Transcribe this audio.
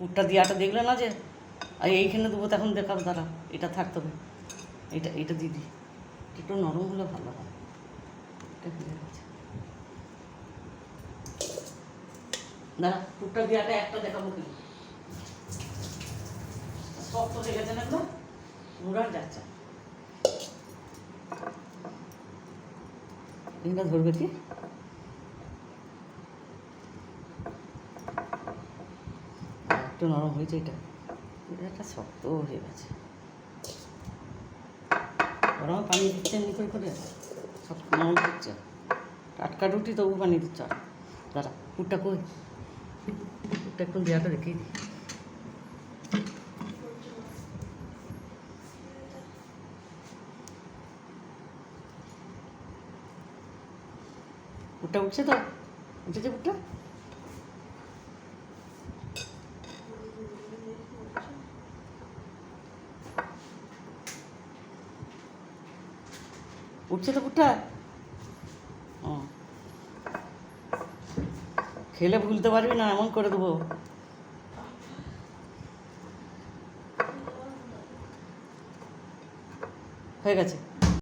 পুরটা দিয়ে আটা দেখলে না যে আর এইখানে দেবো তখন দেখাবো, দাঁড়া এটা থাকতে হবে, এটা দিয়ে দিই, একটু নরম হলে ভালো হয়। এটা হয়ে গেছে, দাঁড়া পুরটা দিয়ে আটা একটা দেখাবো কি শক্ত হয়ে গেছে না, মুড়ার যাচ্ছে এটা ধরবে কি একটু নরম হয়েছে, এটা শক্ত হয়ে গেছে। গরম পানি দিচ্ছে এমনি করে সব নরম দিচ্ছে, টাটকা রুটি তবু পানি দিচ্ছ। দাঁড়া পুরটা কই, পুরটা একটু দেওয়াটা রেখেই দিই। পুরটা উঠছে তো, উঠেছে পুরটা, উঠছে তো পুরটা। ও খেলে ভুলতে পারবি না, এমন করে দেবো। হয়ে গেছে।